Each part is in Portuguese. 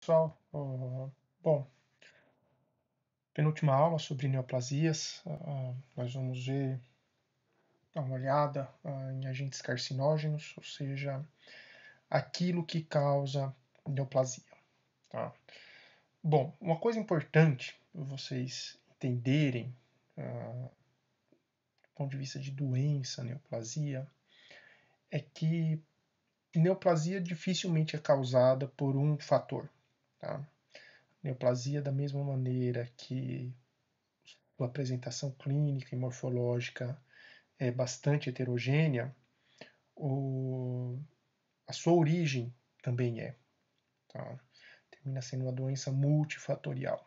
Pessoal, bom, penúltima aula sobre neoplasias. Nós vamos dar uma olhada em agentes carcinógenos, ou seja, aquilo que causa neoplasia. Tá? Bom, uma coisa importante para vocês entenderem, do ponto de vista de doença, neoplasia, é que neoplasia dificilmente é causada por um fator. Tá? Neoplasia, da mesma maneira que sua apresentação clínica e morfológica é bastante heterogênea, a sua origem também é. Tá? Termina sendo uma doença multifatorial.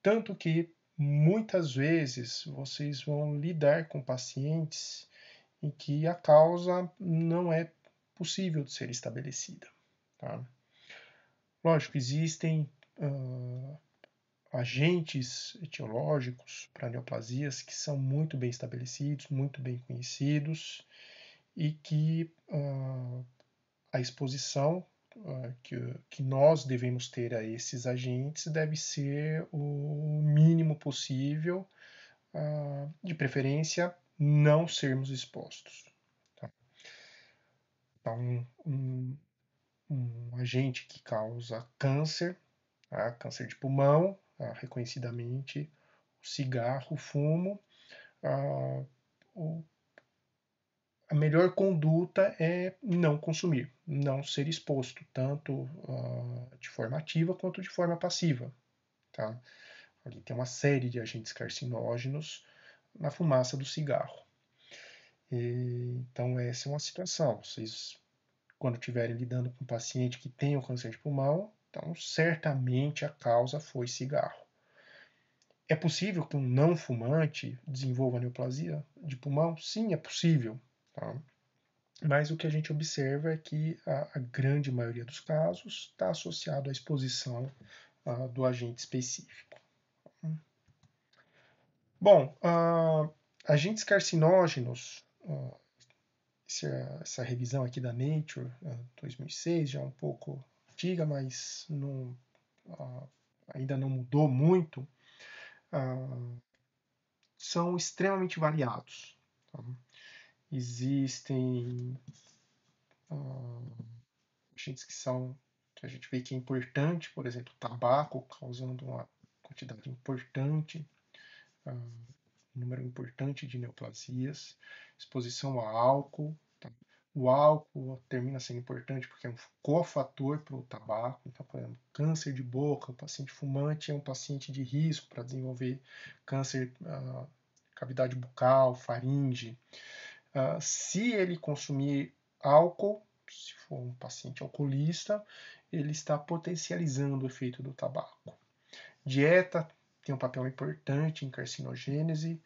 Tanto que muitas vezes vocês vão lidar com pacientes em que a causa não é possível de ser estabelecida. Tá? Lógico, existem agentes etiológicos para neoplasias que são muito bem estabelecidos, muito bem conhecidos e que a exposição que nós devemos ter a esses agentes deve ser o mínimo possível, de preferência não sermos expostos. Tá? Então, um agente que causa câncer, tá? Câncer de pulmão, reconhecidamente o cigarro, o fumo, a melhor conduta é não consumir, não ser exposto, tanto de forma ativa quanto de forma passiva. Tá? Ali tem uma série de agentes carcinógenos na fumaça do cigarro. Então, essa é uma situação. Vocês, quando estiverem lidando com um paciente que tem o câncer de pulmão, então certamente a causa foi cigarro. É possível que um não fumante desenvolva neoplasia de pulmão? Sim, é possível. Tá? Mas o que a gente observa é que a grande maioria dos casos está associado à exposição do agente específico. Bom, agentes carcinógenos, essa revisão aqui da Nature, 2006, já é um pouco antiga, mas ainda não mudou muito, são extremamente variados. Tá? Existem agentes que a gente vê que é importante, por exemplo, tabaco, causando uma quantidade importante, um número importante de neoplasias, exposição a álcool. Tá? O álcool termina sendo importante porque é um cofator para o tabaco. Então, por exemplo, câncer de boca, o paciente fumante é um paciente de risco para desenvolver câncer, cavidade bucal, faringe. Se ele consumir álcool, se for um paciente alcoolista, ele está potencializando o efeito do tabaco. Dieta tem um papel importante em carcinogênese,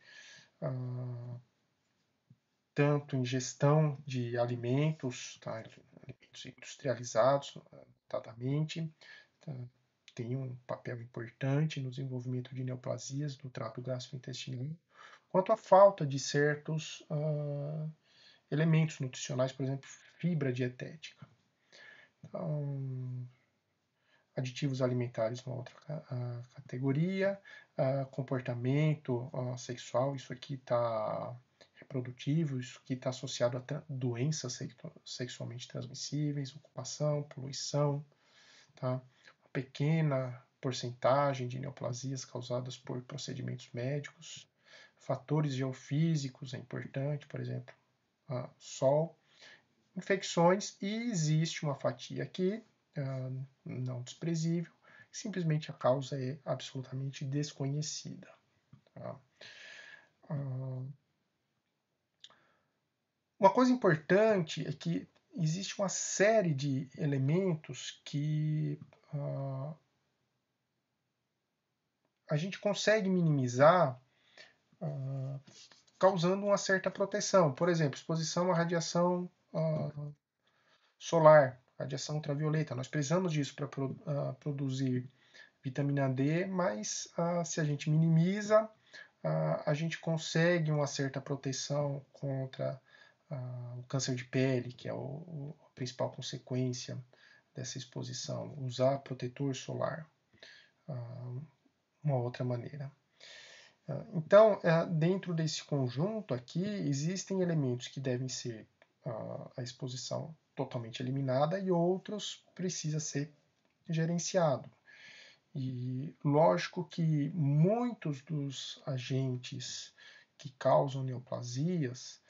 tanto ingestão de alimentos, tá? Alimentos industrializados, notadamente, tá? Tem um papel importante no desenvolvimento de neoplasias do trato gastrointestinal, quanto à falta de certos elementos nutricionais, por exemplo, fibra dietética. Então, aditivos alimentares, uma outra categoria, comportamento sexual, isso aqui está reprodutivo, isso aqui está associado a doenças sexualmente transmissíveis, ocupação, poluição, tá? Uma pequena porcentagem de neoplasias causadas por procedimentos médicos, fatores geofísicos é importante, por exemplo, sol, infecções, e existe uma fatia aqui, não desprezível, simplesmente a causa é absolutamente desconhecida. Tá? Uma coisa importante é que existe uma série de elementos que a gente consegue minimizar causando uma certa proteção. Por exemplo, exposição à radiação solar, radiação ultravioleta. Nós precisamos disso para produzir vitamina D, mas se a gente minimiza, a gente consegue uma certa proteção contra o câncer de pele, que é a principal consequência dessa exposição, usar protetor solar, uma outra maneira. Então, dentro desse conjunto aqui, existem elementos que devem ser a exposição totalmente eliminada e outros precisa ser gerenciado. E lógico que muitos dos agentes que causam neoplasias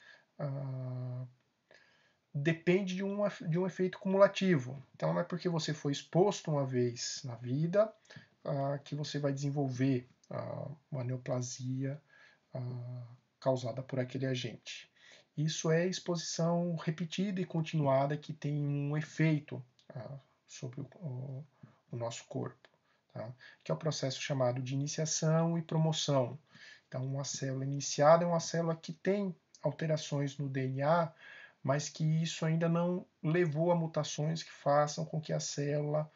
depende de um efeito cumulativo. Então, não é porque você foi exposto uma vez na vida que você vai desenvolver uma neoplasia causada por aquele agente. Isso é exposição repetida e continuada que tem um efeito sobre o nosso corpo, tá? Que é o processo chamado de iniciação e promoção. Então, uma célula iniciada é uma célula que tem alterações no DNA, mas que isso ainda não levou a mutações que façam com que a célula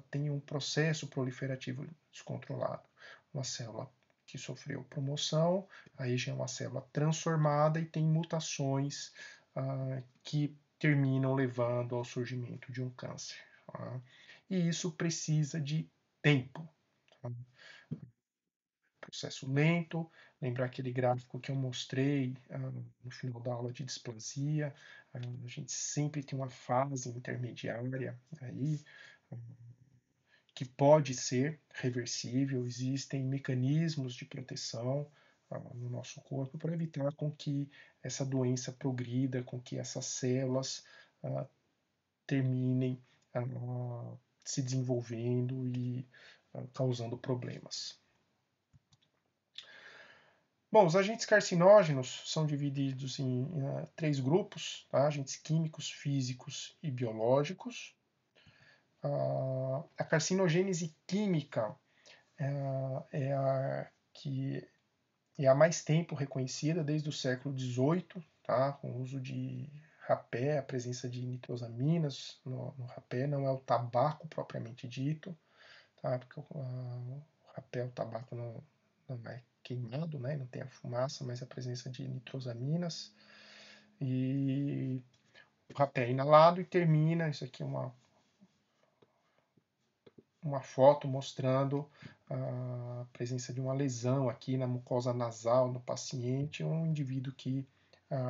tenha um processo proliferativo descontrolado. Uma célula que sofreu promoção, aí já é uma célula transformada e tem mutações que terminam levando ao surgimento de um câncer. Tá? E isso precisa de tempo. Tá? Processo lento. Lembrar aquele gráfico que eu mostrei no final da aula de displasia. A gente sempre tem uma fase intermediária aí que pode ser reversível. Existem mecanismos de proteção no nosso corpo para evitar com que essa doença progrida, com que essas células terminem se desenvolvendo e causando problemas. Bom, os agentes carcinógenos são divididos em três grupos, tá? Agentes químicos, físicos e biológicos. A carcinogênese química é a que é há mais tempo reconhecida, desde o século XVIII, tá? Com o uso de rapé, a presença de nitrosaminas no rapé, não é o tabaco propriamente dito, tá? Porque o rapé, o tabaco não é queimado, né? Não tem a fumaça, mas a presença de nitrosaminas. E o rapé é inalado e termina, isso aqui é uma foto mostrando a presença de uma lesão aqui na mucosa nasal no paciente, um indivíduo que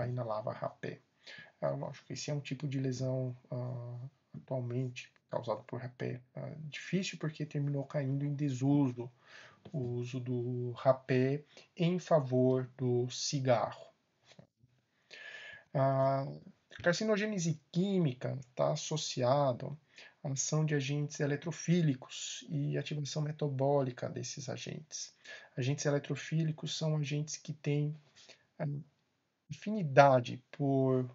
inalava rapé. Lógico que esse é um tipo de lesão atualmente causado por rapé difícil, porque terminou caindo em desuso o uso do rapé em favor do cigarro. A carcinogênese química está associado à ação de agentes eletrofílicos e ativação metabólica desses agentes. Agentes eletrofílicos são agentes que têm afinidade por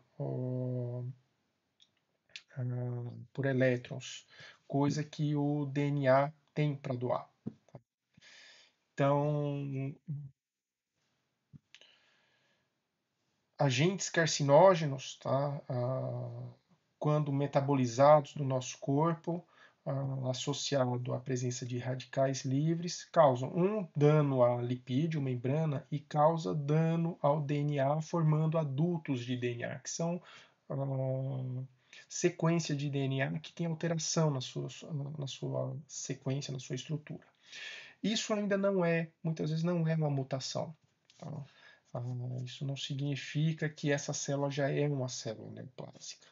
elétrons, coisa que o DNA tem para doar. Então, agentes carcinógenos, tá? Quando metabolizados no nosso corpo, associado à presença de radicais livres, causam um dano à lipídio, membrana, e causa dano ao DNA, formando adultos de DNA, que são sequência de DNA que tem alteração na sua sequência, na sua estrutura. Isso ainda não é, muitas vezes não é uma mutação. Tá? Isso não significa que essa célula já é uma célula neoplásica.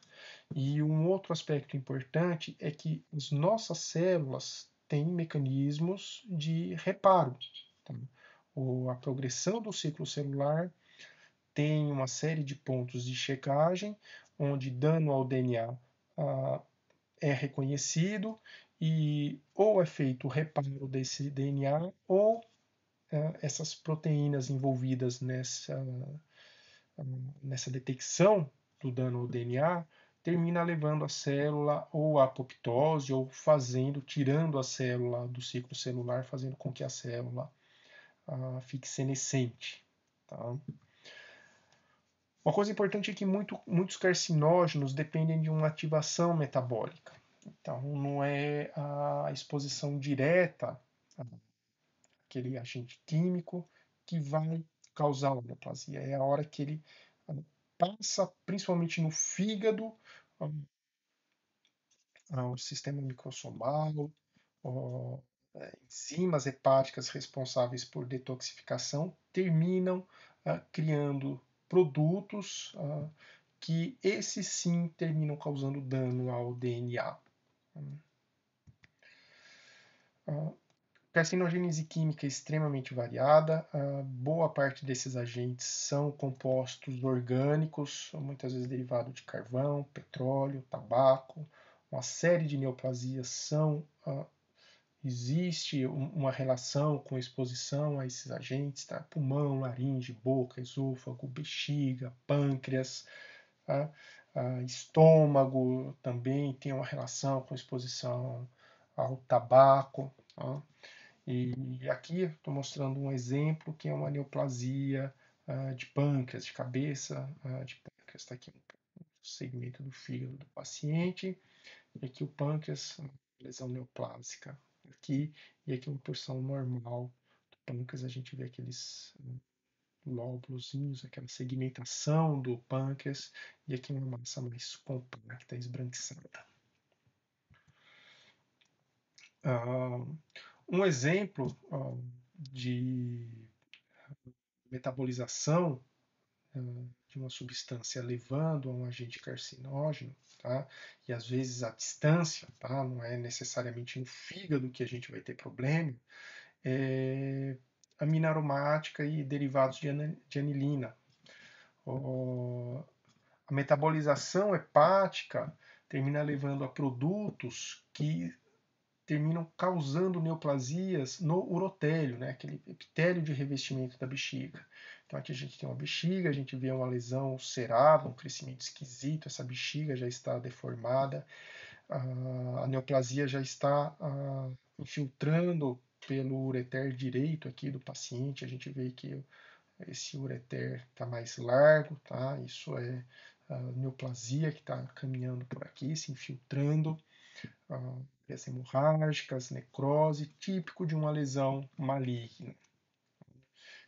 E um outro aspecto importante é que as nossas células têm mecanismos de reparo. Tá? A progressão do ciclo celular tem uma série de pontos de checagem, onde dano ao DNA é reconhecido e ou é feito o reparo desse DNA ou essas proteínas envolvidas nessa detecção do dano ao DNA termina levando a célula ou à apoptose ou tirando a célula do ciclo celular, fazendo com que a célula fique senescente. Tá? Uma coisa importante é que muitos carcinógenos dependem de uma ativação metabólica. Então, não é a exposição direta àquele agente químico que vai causar a neoplasia. É a hora que ele passa, principalmente no fígado, ao sistema microsomal, enzimas hepáticas responsáveis por detoxificação terminam criando produtos que esses sim terminam causando dano ao DNA. Carcinogênese química é extremamente variada. Boa parte desses agentes são compostos orgânicos, muitas vezes derivados de carvão, petróleo, tabaco. Uma série de neoplasias existe uma relação com exposição a esses agentes, tá? Pulmão, laringe, boca, esôfago, bexiga, pâncreas, tá? Estômago também tem uma relação com exposição ao tabaco. Tá? E aqui estou mostrando um exemplo que é uma neoplasia de pâncreas, de cabeça de pâncreas. Está aqui um segmento do fígado do paciente. E aqui o pâncreas, lesão neoplásica. Aqui e aqui uma porção normal do pâncreas. A gente vê aqueles lóbulozinhos, aquela segmentação do pâncreas. E aqui uma massa mais compacta, esbranquiçada. Um exemplo de metabolização de uma substância levando a um agente carcinógeno, tá? E às vezes a distância, tá? Não é necessariamente no fígado que a gente vai ter problema, é a amina aromática e derivados de anilina. A metabolização hepática termina levando a produtos que terminam causando neoplasias no urotélio, né, aquele epitélio de revestimento da bexiga. Então aqui a gente tem uma bexiga, a gente vê uma lesão ulcerada, um crescimento esquisito, essa bexiga já está deformada, a neoplasia já está infiltrando pelo ureter direito aqui do paciente, a gente vê que esse ureter está mais largo, tá? Isso é a neoplasia que está caminhando por aqui, se infiltrando, vias hemorrágicas, necrose, típico de uma lesão maligna.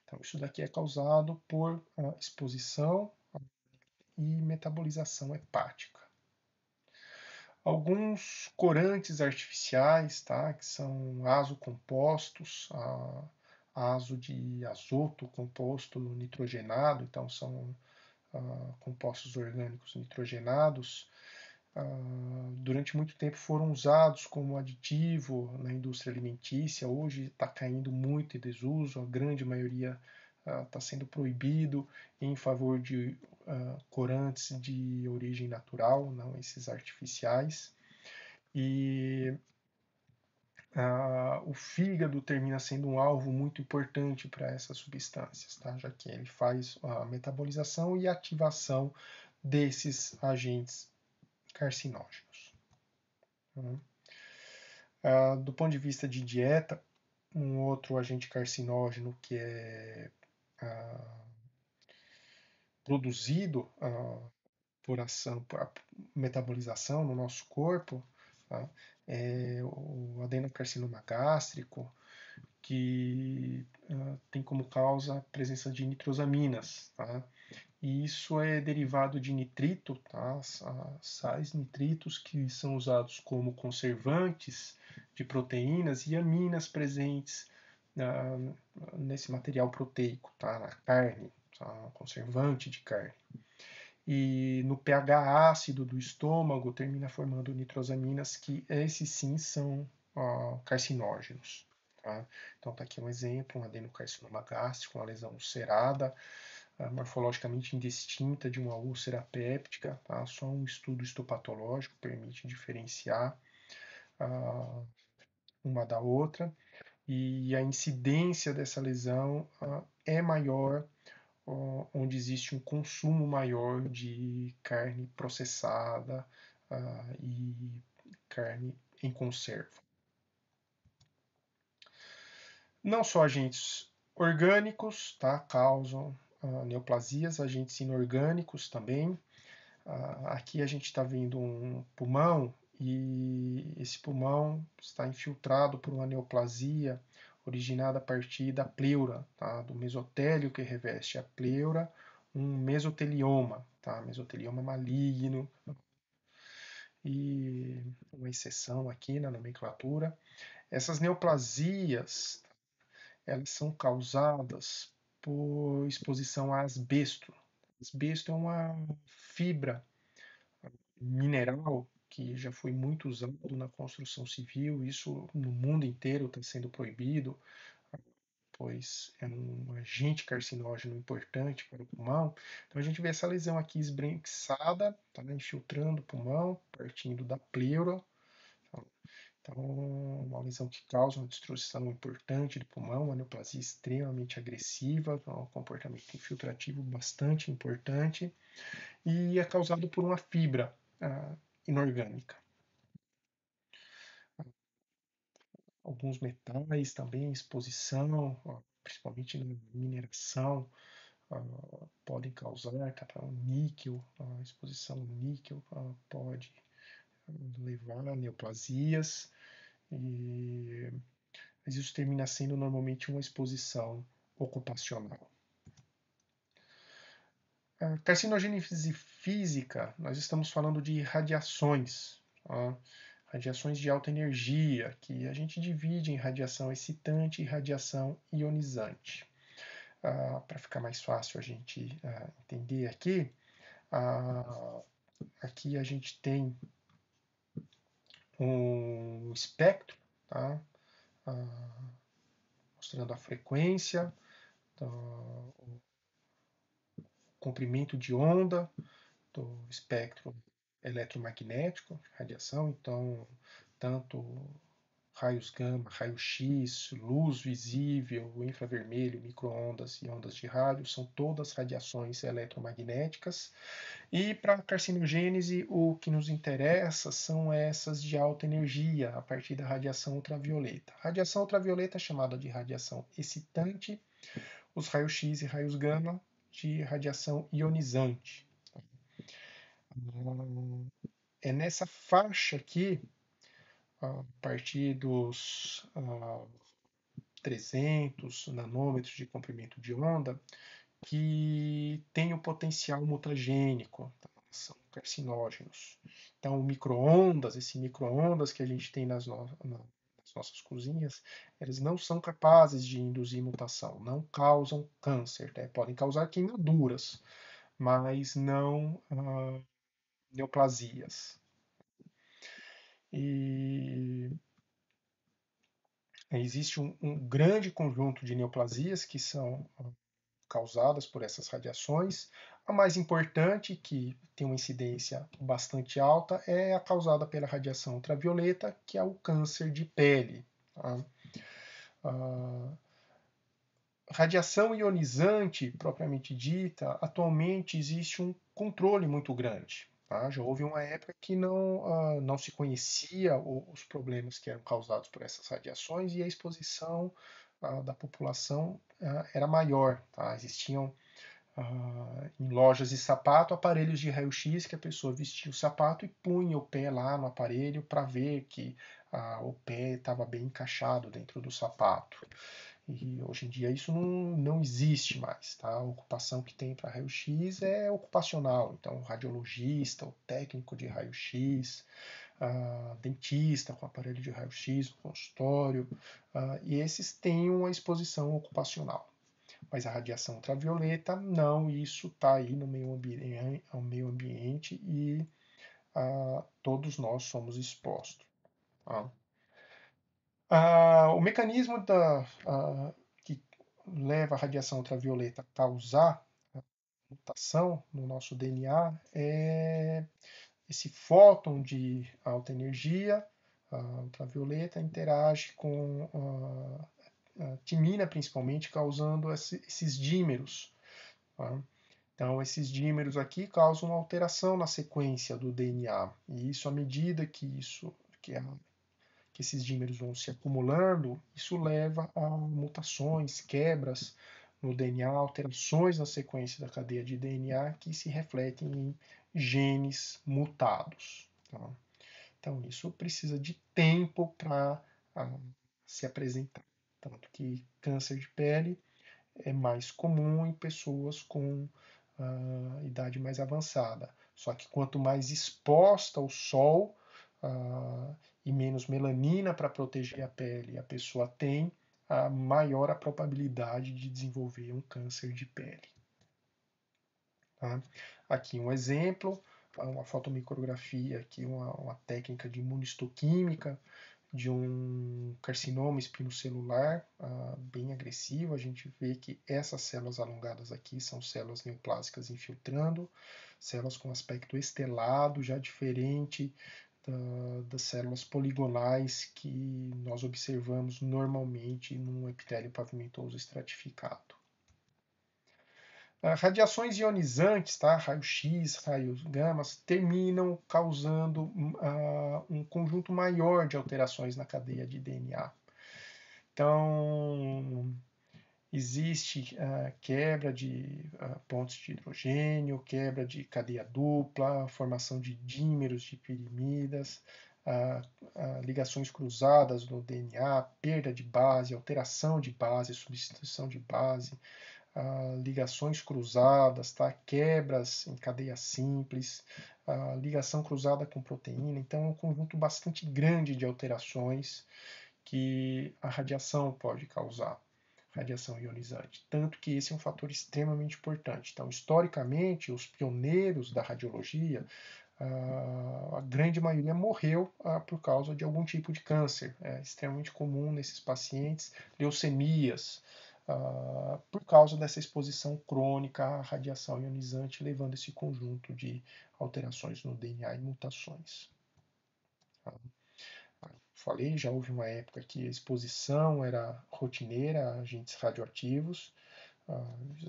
Então, isso daqui é causado por exposição e metabolização hepática. Alguns corantes artificiais, tá, que são azocompostos, azo de azoto composto nitrogenado, então são compostos orgânicos nitrogenados, durante muito tempo foram usados como aditivo na indústria alimentícia. Hoje está caindo muito em desuso, a grande maioria está sendo proibido em favor de corantes de origem natural, não esses artificiais. E o fígado termina sendo um alvo muito importante para essas substâncias, tá? Já que ele faz a metabolização e ativação desses agentes carcinógenos. Do ponto de vista de dieta, um outro agente carcinógeno que é produzido por metabolização no nosso corpo, tá? É o adenocarcinoma gástrico, que tem como causa a presença de nitrosaminas, tá? E isso é derivado de nitrito, tá? Sais nitritos que são usados como conservantes de proteínas e aminas presentes nesse material proteico, tá? Na carne, tá? Conservante de carne. E no pH ácido do estômago termina formando nitrosaminas que esses sim são carcinógenos. Tá? Então está aqui um exemplo, um adenocarcinoma gástrico, uma lesão ulcerada, morfologicamente indistinta de uma úlcera péptica, tá? Só um estudo histopatológico permite diferenciar uma da outra, e a incidência dessa lesão é maior onde existe um consumo maior de carne processada e carne em conserva. Não só agentes orgânicos, tá, causam neoplasias, agentes inorgânicos também. Aqui a gente está vendo um pulmão e esse pulmão está infiltrado por uma neoplasia originada a partir da pleura, tá, do mesotélio que reveste a pleura, um mesotelioma, tá, mesotelioma maligno. e uma exceção aqui na nomenclatura. Essas neoplasias, elas são causadas por exposição a asbesto. Asbesto é uma fibra mineral que já foi muito usado na construção civil, isso no mundo inteiro está sendo proibido, pois é um agente carcinógeno importante para o pulmão. Então a gente vê essa lesão aqui esbranquiçada, tá, infiltrando o pulmão, partindo da pleura. Então, uma lesão que causa uma destruição importante do pulmão, uma neoplasia extremamente agressiva, um comportamento infiltrativo bastante importante, e é causado por uma fibra inorgânica. Alguns metais também, exposição, principalmente na mineração, podem causar, tá? O níquel, a exposição ao níquel pode levar a neoplasias, mas isso termina sendo normalmente uma exposição ocupacional. A carcinogênese física, nós estamos falando de radiações, tá? Radiações de alta energia, que a gente divide em radiação excitante e radiação ionizante. Para ficar mais fácil a gente entender aqui, aqui a gente tem um espectro, tá? Mostrando a frequência, o comprimento de onda do espectro eletromagnético, radiação, então tanto raios gama, raio-x, luz visível, infravermelho, microondas e ondas de rádio, são todas radiações eletromagnéticas. E para a carcinogênese, o que nos interessa são essas de alta energia, a partir da radiação ultravioleta. A radiação ultravioleta é chamada de radiação excitante, os raios-x e raios gama de radiação ionizante. É nessa faixa aqui, a partir dos 300 nanômetros de comprimento de onda, que tem o potencial mutagênico, tá? São carcinógenos. Então, microondas, esse microondas que a gente tem nas nossas cozinhas, eles não são capazes de induzir mutação, não causam câncer, né? Podem causar queimaduras, mas não neoplasias. E existe um grande conjunto de neoplasias que são causadas por essas radiações. A mais importante, que tem uma incidência bastante alta, é a causada pela radiação ultravioleta, que é o câncer de pele. Tá? Radiação ionizante, propriamente dita, atualmente existe um controle muito grande. Tá? Já houve uma época que não se conhecia os problemas que eram causados por essas radiações e a exposição da população era maior. Tá? Existiam em lojas de sapato aparelhos de raio-x que a pessoa vestia o sapato e punha o pé lá no aparelho para ver que o pé estava bem encaixado dentro do sapato. E hoje em dia isso não existe mais, tá? A ocupação que tem para raio-x é ocupacional, então o radiologista, o técnico de raio-x, dentista com aparelho de raio-x no consultório, e esses têm uma exposição ocupacional. Mas a radiação ultravioleta, não, isso está aí no meio ambiente e todos nós somos expostos. Tá? O mecanismo que leva a radiação ultravioleta a causar mutação no nosso DNA é esse fóton de alta energia ultravioleta interage com a timina, principalmente, causando esses dímeros. Tá? Então, esses dímeros aqui causam uma alteração na sequência do DNA. E isso, à medida que esses dímeros vão se acumulando, isso leva a mutações, quebras no DNA, alterações na sequência da cadeia de DNA que se refletem em genes mutados. Tá? Então, isso precisa de tempo para se apresentar. Tanto que câncer de pele é mais comum em pessoas com idade mais avançada. Só que quanto mais exposta ao sol e menos melanina para proteger a pele a pessoa tem, maior a probabilidade de desenvolver um câncer de pele. Tá? Aqui um exemplo, uma fotomicrografia, aqui uma técnica de imunistoquímica de um carcinoma espinocelular bem agressivo. A gente vê que essas células alongadas aqui são células neoplásicas infiltrando, células com aspecto estelado, já diferente das células poligonais que nós observamos normalmente num epitélio pavimentoso estratificado. Radiações ionizantes, tá? Raio-X, raios gamas, terminam causando um conjunto maior de alterações na cadeia de DNA. Então, existe quebra de pontos de hidrogênio, quebra de cadeia dupla, formação de dímeros de pirimidas, ligações cruzadas no DNA, perda de base, alteração de base, substituição de base, ligações cruzadas, tá? Quebras em cadeia simples, ligação cruzada com proteína. Então, é um conjunto bastante grande de alterações que a radiação pode causar, radiação ionizante. Tanto que esse é um fator extremamente importante. Então, historicamente, os pioneiros da radiologia, a grande maioria morreu por causa de algum tipo de câncer. É extremamente comum nesses pacientes, leucemias, por causa dessa exposição crônica à radiação ionizante, levando esse conjunto de alterações no DNA e mutações. Falei, já houve uma época que a exposição era rotineira a agentes radioativos.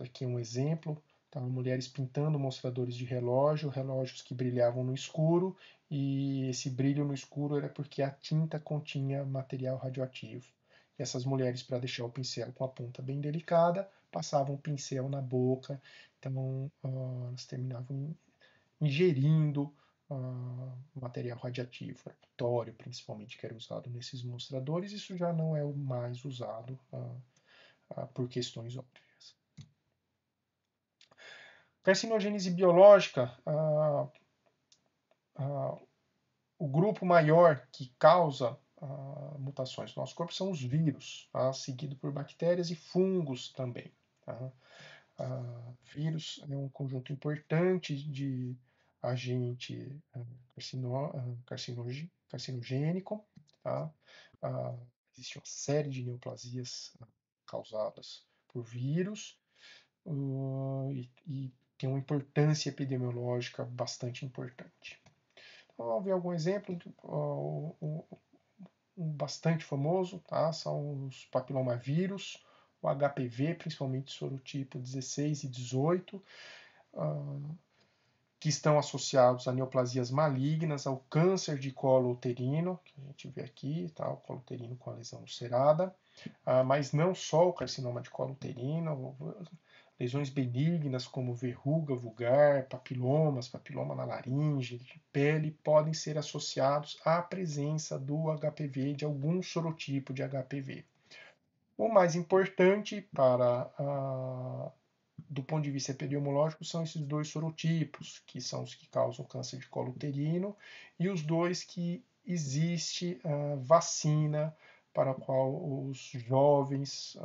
Aqui é um exemplo, tá? Mulheres pintando mostradores de relógio, relógios que brilhavam no escuro, e esse brilho no escuro era porque a tinta continha material radioativo. E essas mulheres, para deixar o pincel com a ponta bem delicada, passavam o pincel na boca, então elas terminavam ingerindo material radioativo, tório principalmente, que era usado nesses mostradores. Isso já não é o mais usado por questões óbvias. Carcinogênese biológica, o grupo maior que causa mutações no nosso corpo são os vírus, seguido por bactérias e fungos também. Vírus é um conjunto importante de agente carcinogênico. Tá? Existe uma série de neoplasias causadas por vírus e tem uma importância epidemiológica bastante importante. Então, vamos ver algum exemplo, um bastante famoso, tá? São os papilomavírus, o HPV, principalmente sorotipo 16 e 18, que estão associados a neoplasias malignas, ao câncer de colo uterino, que a gente vê aqui, tá? O colo uterino com a lesão ulcerada, mas não só o carcinoma de colo uterino, lesões benignas como verruga vulgar, papilomas, papiloma na laringe, de pele, podem ser associados à presença do HPV, de algum sorotipo de HPV. O mais importante do ponto de vista epidemiológico são esses dois sorotipos, que são os que causam câncer de colo uterino, e os dois que existe vacina para a qual os jovens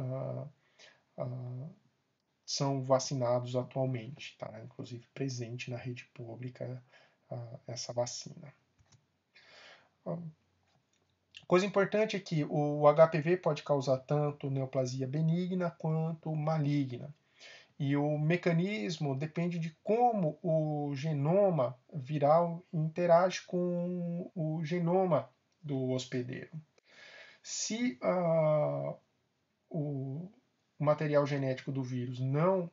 são vacinados atualmente, tá? Inclusive presente na rede pública essa vacina. Coisa importante é que o HPV pode causar tanto neoplasia benigna quanto maligna. E o mecanismo depende de como o genoma viral interage com o genoma do hospedeiro. Se o material genético do vírus não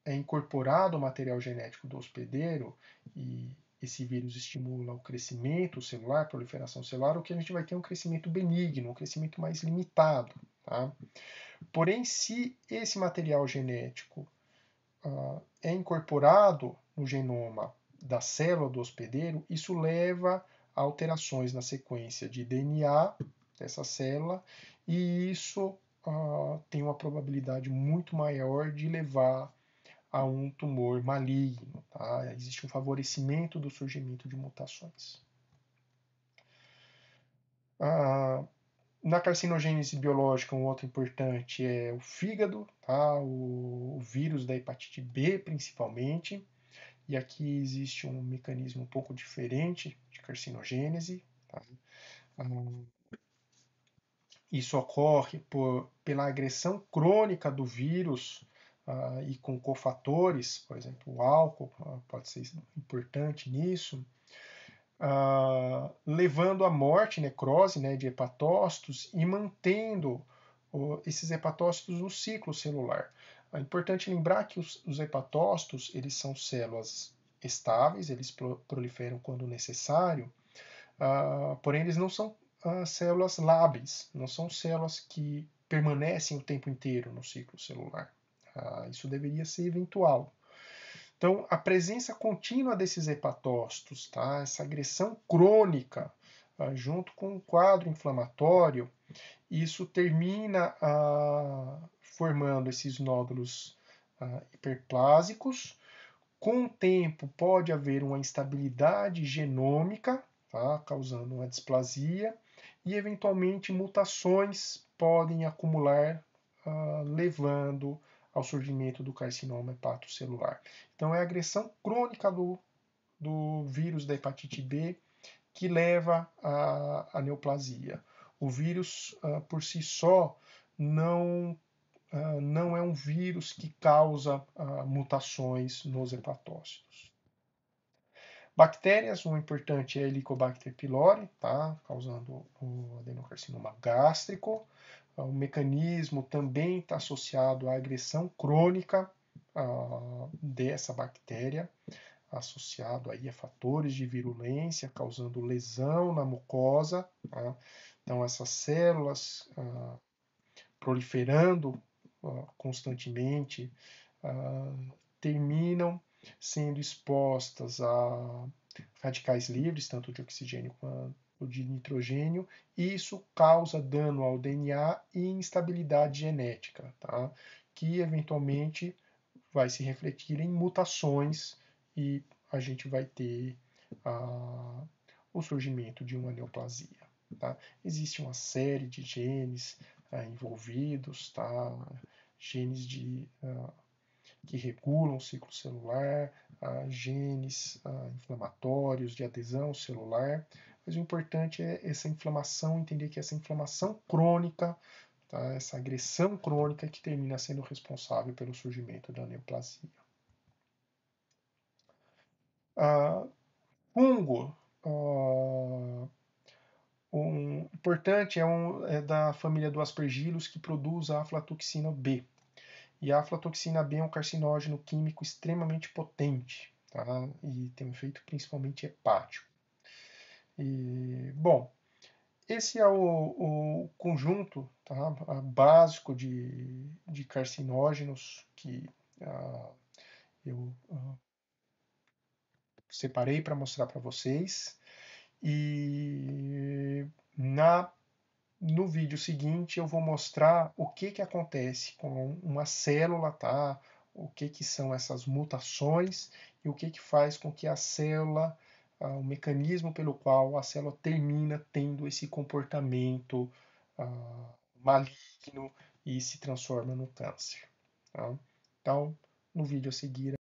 é incorporado ao material genético do hospedeiro e esse vírus estimula o crescimento celular, a proliferação celular, o que a gente vai ter é um crescimento benigno, um crescimento mais limitado. Tá? Porém, se esse material genético é incorporado no genoma da célula do hospedeiro, isso leva a alterações na sequência de DNA dessa célula, e isso tem uma probabilidade muito maior de levar a um tumor maligno. Tá? Existe um favorecimento do surgimento de mutações. Na carcinogênese biológica, um outro importante é o fígado, tá? O vírus da hepatite B, principalmente. E aqui existe um mecanismo um pouco diferente de carcinogênese. Tá? Isso ocorre pela agressão crônica do vírus e com cofatores, por exemplo, o álcool pode ser importante nisso, levando à morte, necrose, né, de hepatócitos e mantendo esses hepatócitos no ciclo celular. É importante lembrar que os hepatócitos eles são células estáveis, eles proliferam quando necessário, porém eles não são células lábeis, não são células que permanecem o tempo inteiro no ciclo celular. Isso deveria ser eventual. Então, a presença contínua desses hepatócitos, tá? Essa agressão crônica, junto com o quadro inflamatório, isso termina formando esses nódulos hiperplásicos. Com o tempo, pode haver uma instabilidade genômica, tá? Causando uma displasia, e eventualmente mutações podem acumular, levando ao surgimento do carcinoma hepatocelular. Então, é a agressão crônica do vírus da hepatite B que leva à neoplasia. O vírus, por si só, não é um vírus que causa mutações nos hepatócitos. Bactérias, um importante é Helicobacter pylori, tá? Causando o adenocarcinoma gástrico. O mecanismo também está associado à agressão crônica dessa bactéria, associado aí a fatores de virulência, causando lesão na mucosa. Tá? Então, essas células proliferando constantemente terminam sendo expostas a radicais livres, tanto de oxigênio quanto de nitrogênio, e isso causa dano ao DNA e instabilidade genética, tá? Que eventualmente vai se refletir em mutações e a gente vai ter o surgimento de uma neoplasia. Tá? Existe uma série de genes envolvidos, tá? Genes que regulam o ciclo celular, genes inflamatórios de adesão celular, mas o importante é essa inflamação, entender que essa inflamação crônica, tá? Essa agressão crônica que termina sendo responsável pelo surgimento da neoplasia. Fungo, importante é da família do aspergillus que produz a aflatoxina B. E a aflatoxina B é um carcinógeno químico extremamente potente, tá? E tem um efeito principalmente hepático. Bom, esse é o conjunto, tá? Básico de carcinógenos que eu separei para mostrar para vocês. E no vídeo seguinte eu vou mostrar o que acontece com uma célula, tá? O que são essas mutações e o que faz com que a célula, o mecanismo pelo qual a célula termina tendo esse comportamento maligno e se transforma no câncer. Tá? Então, no vídeo a seguir